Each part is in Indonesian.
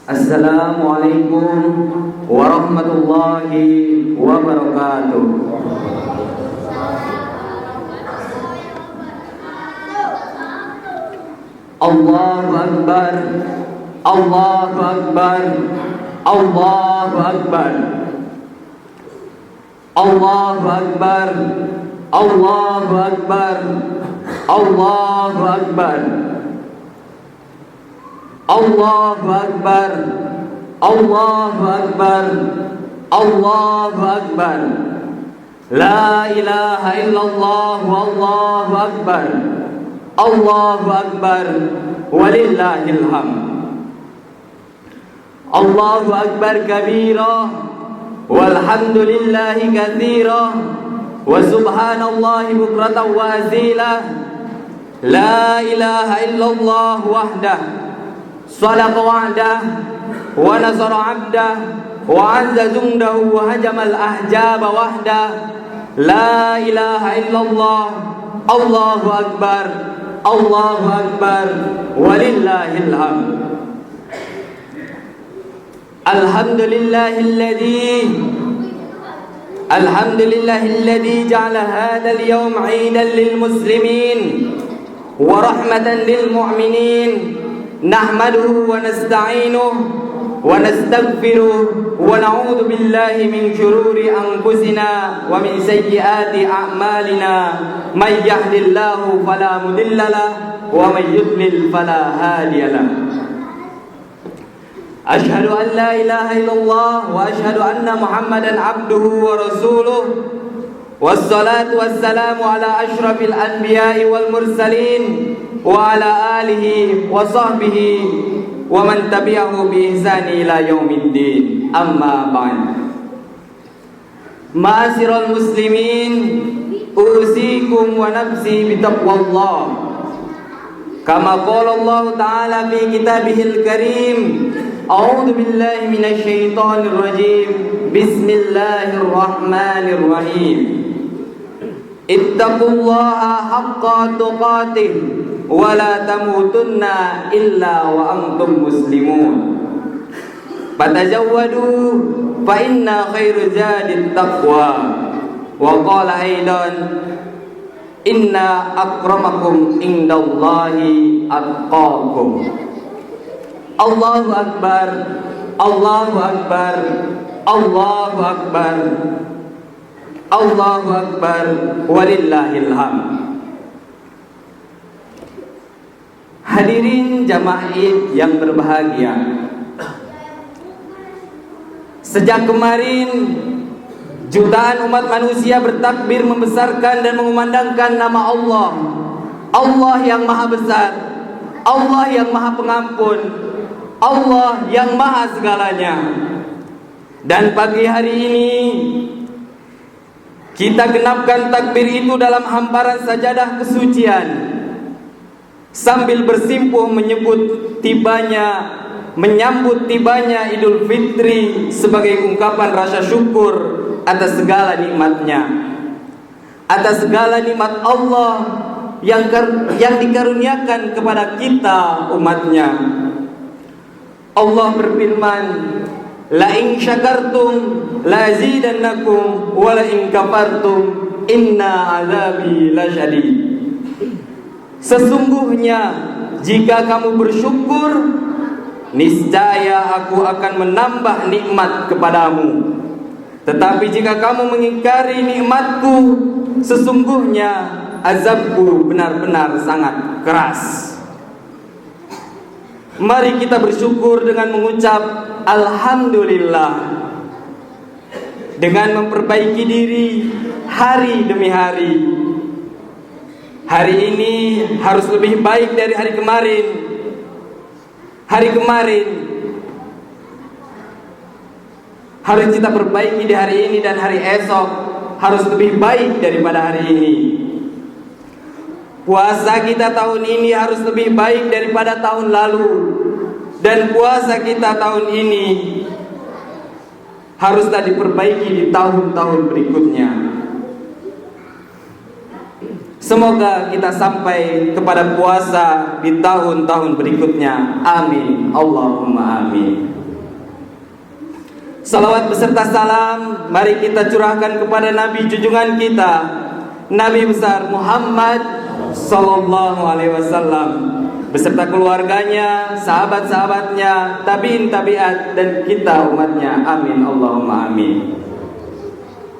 Assalamualaikum warahmatullahi wabarakatuh. Allahu Akbar, Allahu Akbar, Allahu Akbar, Allahu Akbar, Allahu Akbar, Allahu Akbar, Allahu Akbar, Allahu Akbar, Allahu Akbar. La ilaha illallah, Allahu Akbar, Allahu Akbar, walillahil hamd. Allahu Akbar kabira, walhamdulillahi katsira, wa subhanallahi bukratan wa asila. La ilaha illallah wahdah, صدق وعده ونصر عبده وعز جنده وهجم الأحزاب وحده. لا إله إلا الله، الله أكبر، الله أكبر، ولله الحمد. الحمد لله الذي Alhamdulillahilladzi ja'ala hadzal yawm 'iidan lil muslimin wa rahmatan lil mu'minin. Nahmaduhu wa nasta'inuhu wa nastaghfiruh wa na'udzu billahi min shururi anfusina wa min sayyiati a'malina. May yahdihillahu fala mudilla lahu wa may yudlil fala hadiya lahu. Asyhadu an la ilaha illallah wa asyhadu anna Muhammadan abduhu wa rasuluh. Wassalatu wassalamu ala asyrafil anbiya'i wal mursalin wa ala alihi wa sahbihi wa man tabi'ahu bi ihsani ila yaumiddin. Amma ba'd. Ma'asyiral muslimin, usikum wa nafsi bi taqwallah. Kama qala Allah Ta'ala fi kitabihil karim. A'udzu billahi minasy syaithanir rajim. Bismillahirrahmanirrahim. Ittaqullaha haqqa tuqatih wa la tamutunna illa wa antum muslimun. Fatazawwadu fa inna khairu zadit taqwa. Wa qala aidan inna akramakum indallahi atqakum. Allahu akbar, Allahu akbar, Allahu akbar, Allahu akbar, walillahil hamd. Hadirin jamaah Id yang berbahagia, sejak kemarin jutaan umat manusia bertakbir membesarkan dan mengumandangkan nama Allah. Allah yang maha besar, Allah yang maha pengampun, Allah yang maha segalanya. Dan pagi hari ini kita genapkan takbir itu dalam hamparan sajadah kesucian, sambil bersimpuh menyambut tibanya Idul Fitri sebagai ungkapan rasa syukur atas segala nikmatnya, atas segala nikmat Allah yang dikaruniakan kepada kita umatnya. Allah berfirman, la in syakartum la azidannakum wa la in kafartum inna azabi lasyadid. Sesungguhnya jika kamu bersyukur, niscaya aku akan menambah nikmat kepadamu. Tetapi jika kamu mengingkari nikmatku, sesungguhnya azabku benar-benar sangat keras. Mari kita bersyukur dengan mengucap alhamdulillah, dengan memperbaiki diri hari demi hari. Hari ini harus lebih baik dari hari kemarin. Hari kemarin harus kita perbaiki di hari ini, dan hari esok harus lebih baik daripada hari ini. Puasa kita tahun ini harus lebih baik daripada tahun lalu, dan puasa kita tahun ini haruslah diperbaiki di tahun-tahun berikutnya. Semoga kita sampai kepada puasa di tahun-tahun berikutnya. Amin. Allahumma amin. Salawat beserta salam mari kita curahkan kepada Nabi junjungan kita, Nabi besar Muhammad sallallahu alaihi wasallam, beserta keluarganya, sahabat-sahabatnya, tabi'in tabi'at, dan kita umatnya. Amin. Allahumma amin.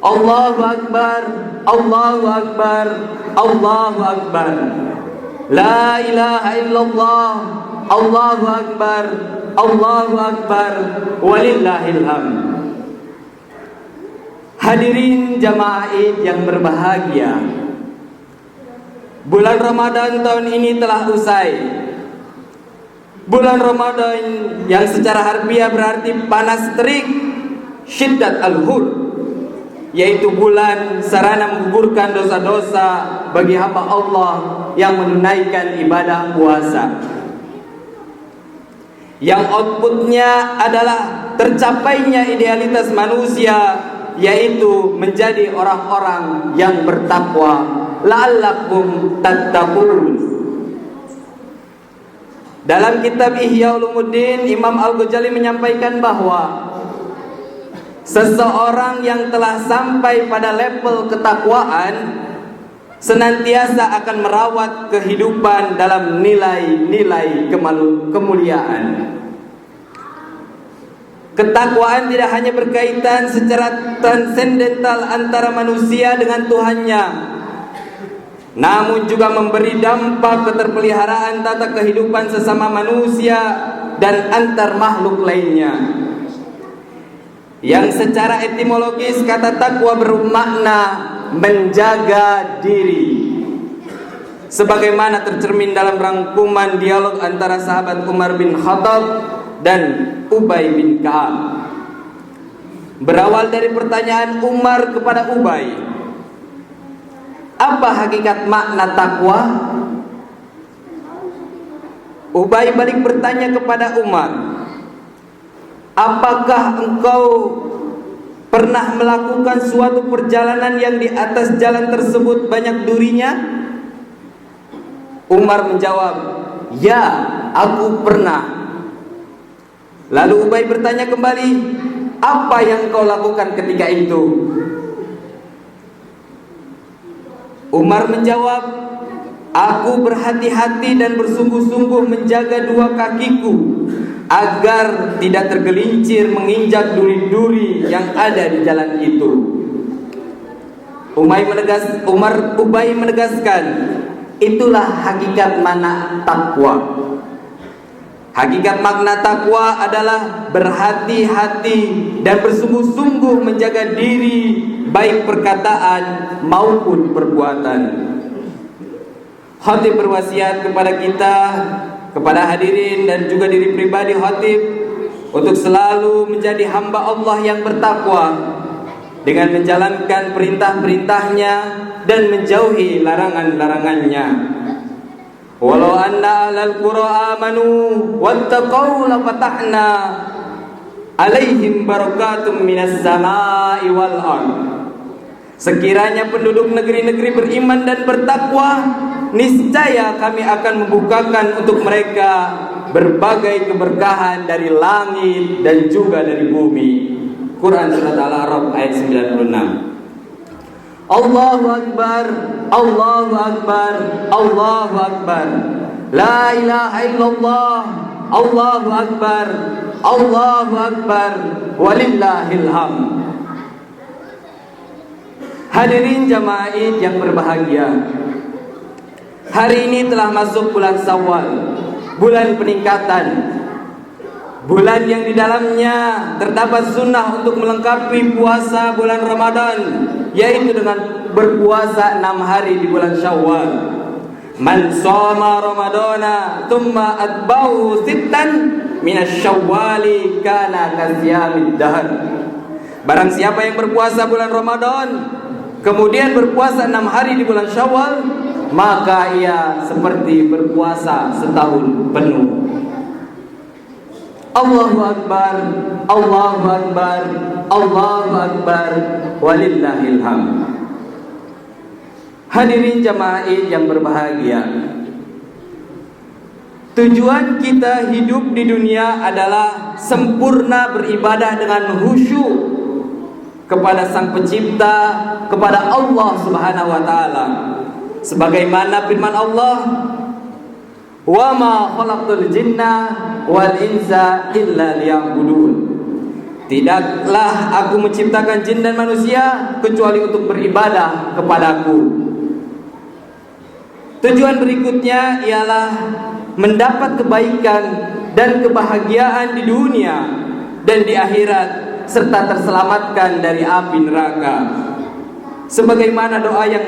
Allahu akbar, Allahu akbar, Allahu akbar. La ilaha illallah, Allahu akbar, Allahu akbar, walillahil hamd. Hadirin jamaah Id yang berbahagia, bulan Ramadan tahun ini telah usai. Bulan Ramadan yang secara harfiah berarti panas terik, syiddat al-hur, yaitu bulan sarana menggugurkan dosa-dosa bagi hamba Allah yang menunaikan ibadah puasa, yang outputnya adalah tercapainya idealitas manusia, yaitu menjadi orang-orang yang bertakwa. La'allakum tattaqun. Dalam kitab Ihya Ulumuddin, Imam Al-Ghazali menyampaikan bahwa seseorang yang telah sampai pada level ketakwaan senantiasa akan merawat kehidupan dalam nilai-nilai kemuliaan. Ketakwaan tidak hanya berkaitan secara transendental antara manusia dengan Tuhannya, namun juga memberi dampak keterpeliharaan tata kehidupan sesama manusia dan antar makhluk lainnya. Yang secara etimologis kata takwa bermakna menjaga diri, sebagaimana tercermin dalam rangkuman dialog antara sahabat Umar bin Khattab dan Ubay bin Ka'ab. Berawal dari pertanyaan Umar kepada Ubay, apa hakikat makna takwa? Ubay balik bertanya kepada Umar, apakah engkau pernah melakukan suatu perjalanan yang di atas jalan tersebut banyak durinya? Umar menjawab, ya, aku pernah. Lalu Ubay bertanya kembali, apa yang kau lakukan ketika itu? Umar menjawab, aku berhati-hati dan bersungguh-sungguh menjaga dua kakiku agar tidak tergelincir menginjak duri-duri yang ada di jalan itu. Ubay menegaskan, itulah hakikat makna takwa. Hakikat makna takwa adalah berhati-hati dan bersungguh-sungguh menjaga diri, baik perkataan maupun perbuatan. Khatib berwasiat kepada kita, kepada hadirin dan juga diri pribadi khatib, untuk selalu menjadi hamba Allah yang bertakwa dengan menjalankan perintah-perintahnya dan menjauhi larangan-larangannya. Walau anna ahlal qura amanu wattaqau lafatahna alaihim barakatum minas samai wal ard. Sekiranya penduduk negeri-negeri beriman dan bertakwa, niscaya kami akan membukakan untuk mereka berbagai keberkahan dari langit dan juga dari bumi. Quran surat Al-A'raf ayat 96. Allahu Akbar, Allahu Akbar, Allahu Akbar. La ilaha illallah, Allahu Akbar, Allahu Akbar, walillahil hamd. Hadirin jamaah Id yang berbahagia, hari ini telah masuk bulan Syawal, bulan peningkatan, bulan yang di dalamnya terdapat sunnah untuk melengkapi puasa bulan Ramadan, yaitu dengan berpuasa 6 hari di bulan Syawal. Man shoma Ramadana thumma atba'u sittan minasy syawwali kana kasyamid dahr. Barang siapa yang berpuasa bulan Ramadan kemudian berpuasa 6 hari di bulan Syawal, maka ia seperti berpuasa setahun penuh. Allahu Akbar, Allahu Akbar, Allahu Akbar, walillahil hamd. Hadirin jamaah Id yang berbahagia, tujuan kita hidup di dunia adalah sempurna beribadah dengan khusyuk kepada Sang Pencipta, kepada Allah Subhanahu wa taala. Sebagaimana firman Allah, wa ma khalaqtul jinna wal insa illa liya'budun. Tidaklah aku menciptakan jin dan manusia kecuali untuk beribadah kepadaku. Tujuan berikutnya ialah mendapat kebaikan dan kebahagiaan di dunia dan di akhirat, serta terselamatkan dari api neraka. Sebagaimana doa yang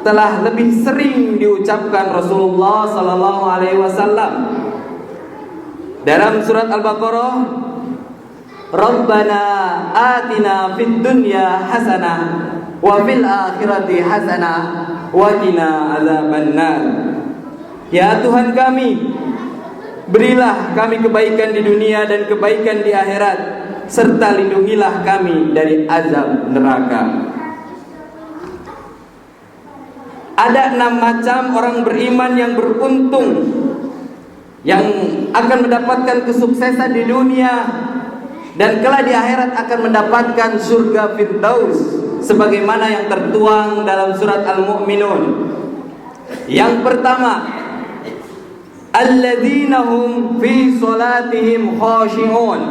telah lebih sering diucapkan Rasulullah sallallahu alaihi wasallam dalam surat Al-Baqarah, Rabbana atina fid dunya hasanah wa fil akhirati hasanah wa qina azabannar. Ya Tuhan kami, berilah kami kebaikan di dunia dan kebaikan di akhirat, serta lindungilah kami dari azab neraka. Ada 6 macam orang beriman yang beruntung, yang akan mendapatkan kesuksesan di dunia dan kelak di akhirat akan mendapatkan surga Firdaus sebagaimana yang tertuang dalam surat Al-Mu'minun. Yang pertama, alladzina hum fi salatihim khashi'un,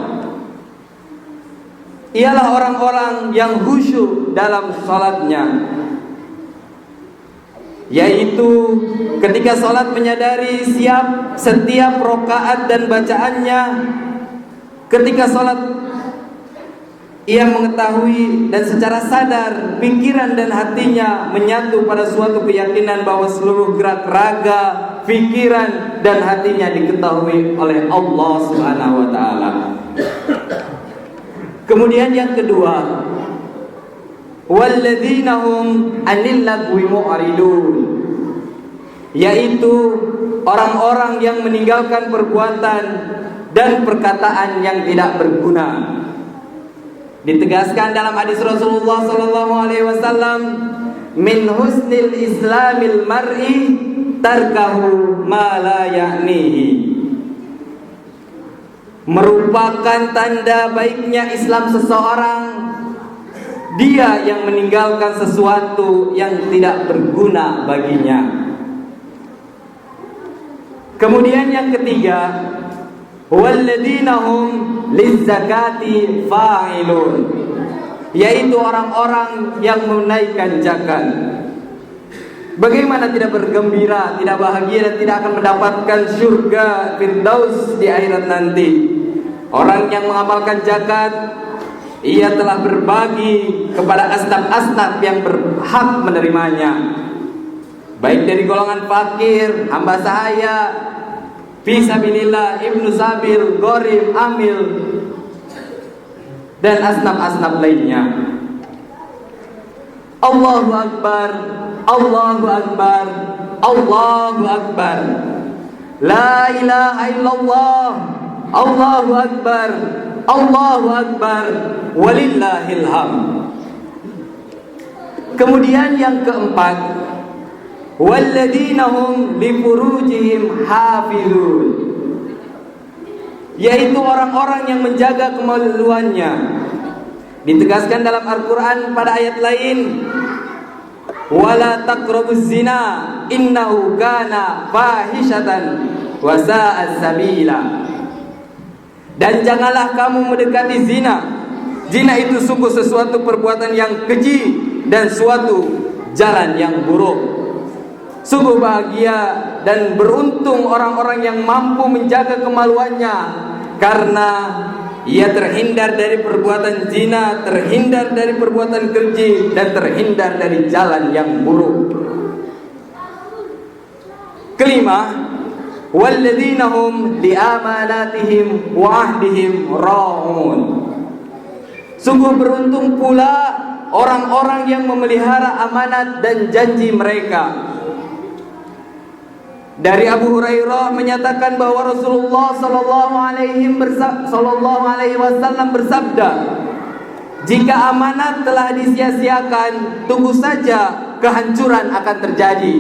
ialah orang-orang yang khusyuk dalam salatnya, yaitu ketika salat menyadari setiap rakaat dan bacaannya. Ketika salat ia mengetahui dan secara sadar pikiran dan hatinya menyatu pada suatu keyakinan bahwa seluruh gerak raga, pikiran dan hatinya diketahui oleh Allah Subhanahu wa taala. Kemudian yang kedua, walladzina hum 'anil lagwi mu'ridun, yaitu orang-orang yang meninggalkan perbuatan dan perkataan yang tidak berguna. Ditegaskan dalam hadis Rasulullah sallallahu alaihi wasallam, min husnil islamil mar'i tarkahu ma la ya'nihi. Merupakan tanda baiknya Islam seseorang dia yang meninggalkan sesuatu yang tidak berguna baginya. Kemudian yang ketiga, walladzina hum lizzakati fa'ilun, yaitu orang-orang yang menunaikan zakat. Bagaimana tidak bergembira, tidak bahagia dan tidak akan mendapatkan surga Firdaus di akhirat nanti? Orang yang mengamalkan zakat, ia telah berbagi kepada asnaf-asnaf yang berhak menerimanya, baik dari golongan fakir, hamba sahaya, fisabilillah, ibnu sabil, gharib, amil, dan asnaf-asnaf lainnya. Allahu Akbar, Allahu Akbar, Allahu Akbar, la ilaha illallah, Allahu Akbar, Allahu Akbar, walillahil hamd. Kemudian yang keempat, walladzina hum li furujihim hafizun, yaitu orang-orang yang menjaga kemaluannya. Ditegaskan dalam Al-Quran pada ayat lain, wala taqrabuz zina innahu kana fahishatan wa sa'a sabila, dan janganlah kamu mendekati zina. Zina itu sungguh sesuatu perbuatan yang keji dan suatu jalan yang buruk. Sungguh bahagia dan beruntung orang-orang yang mampu menjaga kemaluannya, karena ia terhindar dari perbuatan zina, terhindar dari perbuatan keji, dan terhindar dari jalan yang buruk. Kelima, walladzina hum li amanatihim wa ahdihim ra'un. Sungguh beruntung pula orang-orang yang memelihara amanat dan janji mereka. Dari Abu Hurairah menyatakan bahwa Rasulullah sallallahu alaihi wasallam bersabda, jika amanat telah disia-siakan, tunggu saja kehancuran akan terjadi.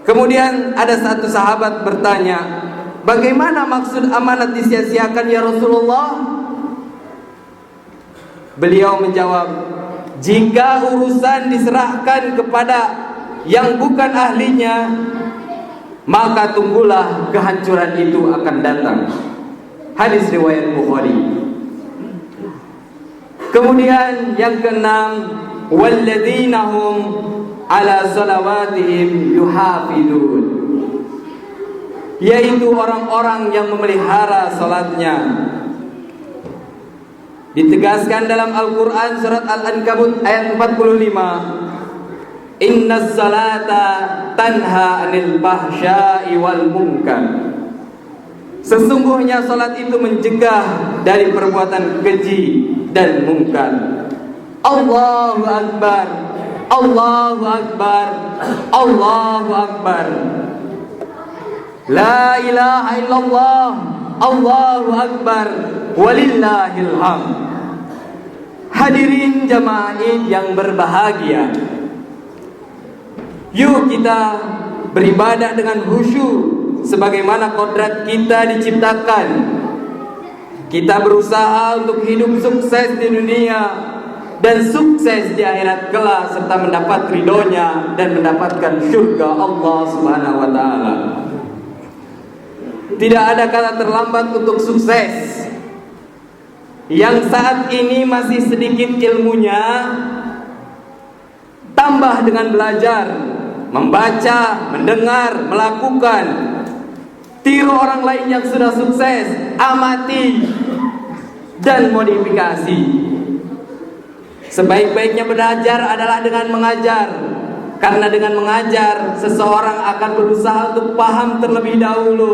Kemudian ada satu sahabat bertanya, bagaimana maksud amanat disia-siakan ya Rasulullah? Beliau menjawab, jika urusan diserahkan kepada yang bukan ahlinya, maka tunggulah kehancuran itu akan datang. Hadis riwayat Bukhari. Kemudian yang keenam, walladzina hum ala salawatihim yuhafidun, yaitu orang-orang yang memelihara salatnya. Ditegaskan dalam Al-Quran surat Al-Ankabut ayat 45, inna salata tanha anil fahsya'i wal munkar. Sesungguhnya salat itu mencegah dari perbuatan keji dan mungkar. Allahu Akbar, Allahu Akbar, Allahu Akbar, la ilaha illallah, Allahu Akbar, walillahil hamd. Hadirin jamaah yang berbahagia, yuk kita beribadah dengan khusyuk sebagaimana kodrat kita diciptakan. Kita berusaha untuk hidup sukses di dunia dan sukses di akhirat kelak, serta mendapat ridhonya dan mendapatkan surga Allah Subhanahu wa taala. Tidak ada kata terlambat untuk sukses. Yang saat ini masih sedikit ilmunya, tambah dengan belajar, membaca, mendengar, melakukan. Tiru orang lain yang sudah sukses, amati dan modifikasi. Sebaik-baiknya belajar adalah dengan mengajar, karena dengan mengajar seseorang akan berusaha untuk paham terlebih dahulu,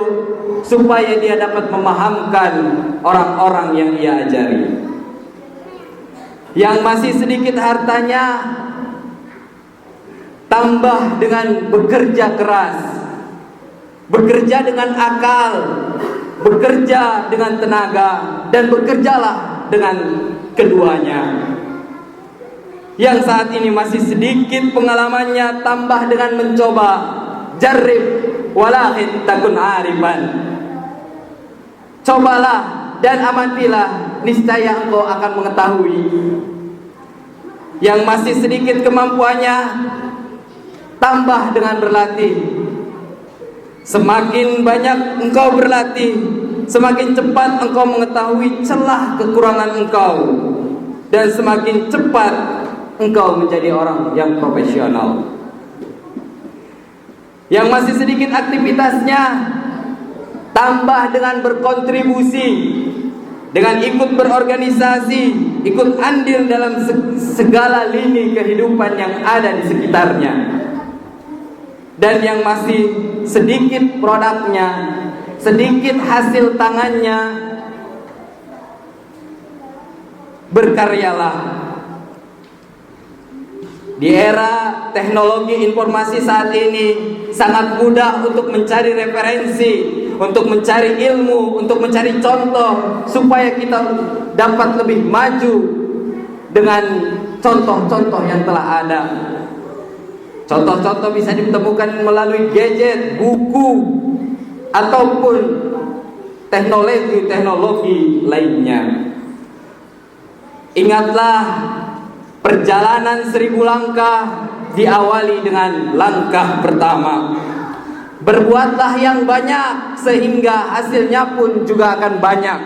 supaya dia dapat memahamkan orang-orang yang ia ajari. Yang masih sedikit hartanya, tambah dengan bekerja keras, bekerja dengan akal, bekerja dengan tenaga, dan bekerjalah dengan keduanya. Yang saat ini masih sedikit pengalamannya, tambah dengan mencoba. Jarrib walakin takun arifan. Cobalah dan amatilah, niscaya engkau akan mengetahui. Yang masih sedikit kemampuannya, tambah dengan berlatih. Semakin banyak engkau berlatih, semakin cepat engkau mengetahui celah kekurangan engkau, dan semakin cepat engkau menjadi orang yang profesional. Yang masih sedikit aktivitasnya, tambah dengan berkontribusi, dengan ikut berorganisasi, ikut andil dalam segala lini kehidupan yang ada di sekitarnya. Dan yang masih sedikit produknya, sedikit hasil tangannya, berkaryalah. Di era teknologi informasi saat ini sangat mudah untuk mencari referensi, untuk mencari ilmu, untuk mencari contoh, supaya kita dapat lebih maju dengan contoh-contoh yang telah ada. Contoh-contoh bisa ditemukan melalui gadget, buku, ataupun teknologi-teknologi lainnya. Ingatlah, perjalanan 1000 langkah diawali dengan langkah pertama. Berbuatlah yang banyak sehingga hasilnya pun juga akan banyak.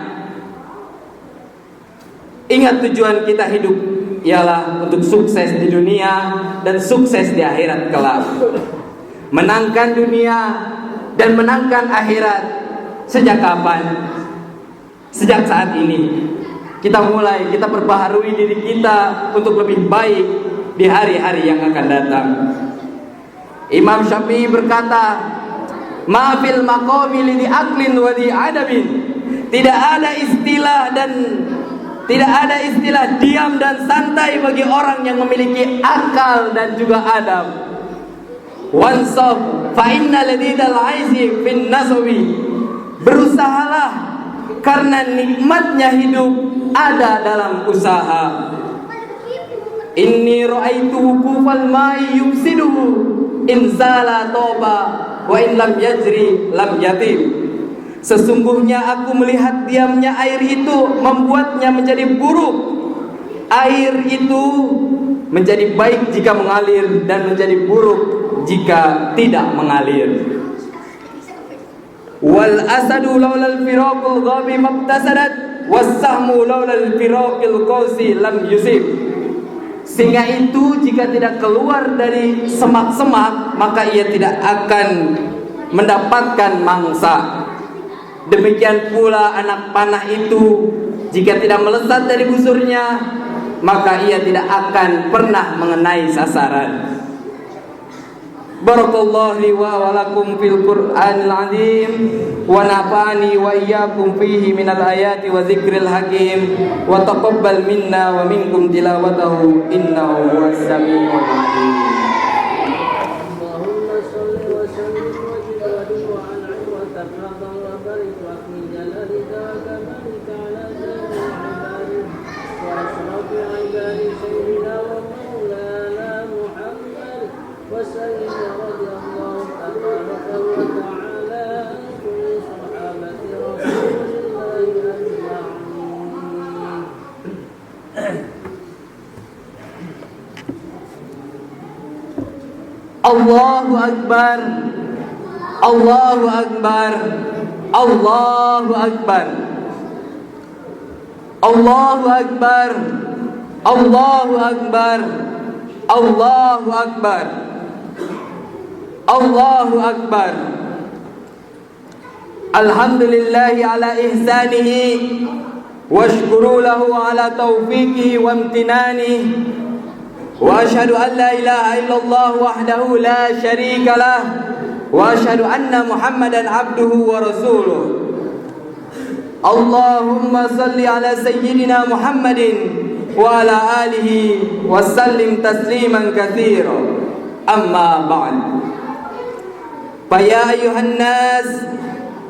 Ingat, tujuan kita hidup ialah untuk sukses di dunia dan sukses di akhirat kelak. Menangkan dunia dan menangkan akhirat. Sejak kapan? Sejak saat ini. Kita perbaharui diri kita untuk lebih baik di hari-hari yang akan datang. Imam Syafi'i berkata, "Ma fil maqami li aqlin wa li adabin." Tidak ada istilah diam dan santai bagi orang yang memiliki akal dan juga adab. Wansaf fa inna ladidal aisi fin naswi. Berusahalah, karena nikmatnya hidup ada dalam usaha. Inni ra'aitu wukufal ma'i yufsiduhu in zala toba wa in lam yajri lam yatib. Sesungguhnya aku melihat diamnya air itu membuatnya menjadi buruk. Air itu menjadi baik jika mengalir dan menjadi buruk jika tidak mengalir. Wal asadu laulal firaqul ghabi mabtasadat was-sahmu laulal firaqil qawsi lam yusib. Sehingga itu jika tidak keluar dari semak-semak, maka ia tidak akan mendapatkan mangsa. Demikian pula anak panah itu jika tidak melesat dari busurnya, maka ia tidak akan pernah mengenai sasaran. Barakallahu li wa lakum fil Qur'anil azim wa nafa'ani wa iyyakum fihi minal ayati wa dzikril hakim wa taqabbal minna wa minkum tilawatahu innahu huwas samiul alim. Allahumma shalli wa sallim wa barik wa an'im wa taqabbal wa barik wa fi jalalika wa kamalika ala sayyidil ibadi wa asrafi ibadi sayyidina wa maulana Muhammad wa sallim radhiyallahu tabaraka wa ta'ala an kulli sahabati rasulillahi ajma'in. Allahu Akbar, Allahu Akbar, Allahu Akbar, Allahu Akbar, Allahu Akbar, Allahu Akbar, Allahu Akbar. Alhamdulillahi ala ihsanihi washkuru lahu ala taufiqihi wa imtinanihi wa ashhadu an la ilaha illallah wahdahu la syarika lah wa ashhadu anna Muhammadan abduhu wa rasuluh. Allahumma salli ala sayyidina Muhammadin wa ala alihi wa sallim tasliman katsira. Amma ba'd. Fa ya ayuhan nas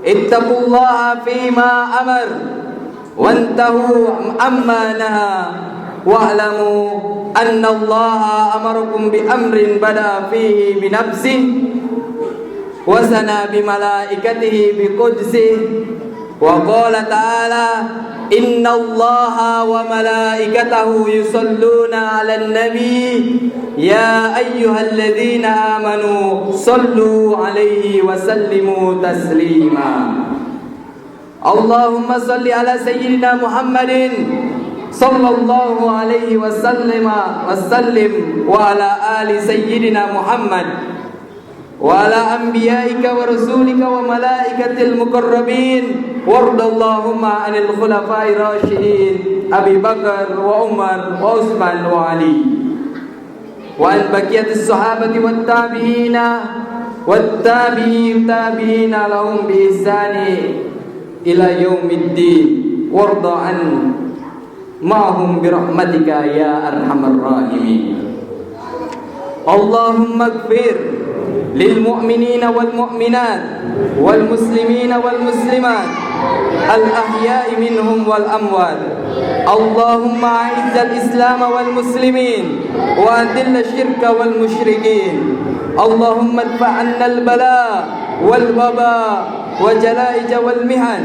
ittaqullaha fima amar wantahu amma naha wa'lamu anna Allaha amarakum bi amrin bada fihi bi nafsihi wa sana bi malaikatihi bi qudsihi wa qala ta'ala inna Allaha wa malaikatahu yusalluna 'alan nabi ya ayyuhalladzina amanu sallu 'alaihi wa sallimu taslima. Allahumma salli ala sayyidina Muhammadin sallallahu alaihi wasallim wa ala ali sayyidina Muhammad wa ala anbiya'ika wa rasulika wa malaikatil muqarrabin wardallahumma anil khulafa'ir rasyidin Abi Bakar wa Umar wa Utsman wa Ali wa an baqiyatis sahabati wat tabi'ina wat tabi'ina lahum bi ihsani ila yaumiddin warda an ma'hum bi rahmatika ya arhamar rahimin. Allahumma ighfir lil mu'minina wal mu'minat wal muslimina wal muslimat al ahya'i minhum wal amwat. Allahumma a'izzal islam wal muslimin wa adhill asyirka wal musyrikin. Allahumma adfa' 'anna al bala wal waba wa jala'ij wal mihan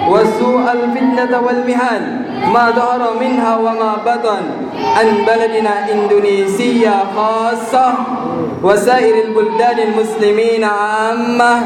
wa su'al fitnata wal mihan ma dhahara minha wa ma batan an baladina Indonesia khassah wa sairil buldanil muslimina ammah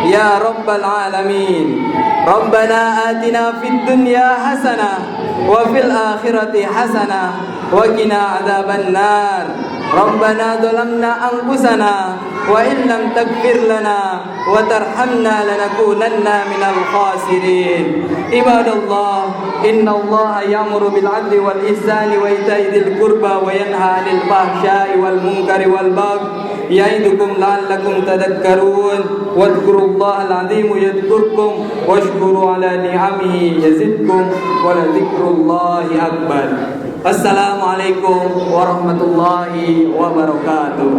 ya rabbal alamin. Rabbana atina fid dunya hasanah wa fil akhirati hasanah wa qina adzaban nar. Rabbana zalamna anfusana wa in lam taghfir lana wa tarhamna lanakunanna minal khasirin. Ibadallah, innallaha ya'muru bil 'adli wal ihsani wa ita'i dzil qurba wa yanha 'anil fahsya'i wal munkari wal baghi ya'idukum la'allakum tadhakkarun. Wadhkurullahal 'azim yadhkurkum washkuru 'ala ni'amihi yazidkum wa la dzikrullahi akbar. Assalamualaikum warahmatullahi wabarakatuh.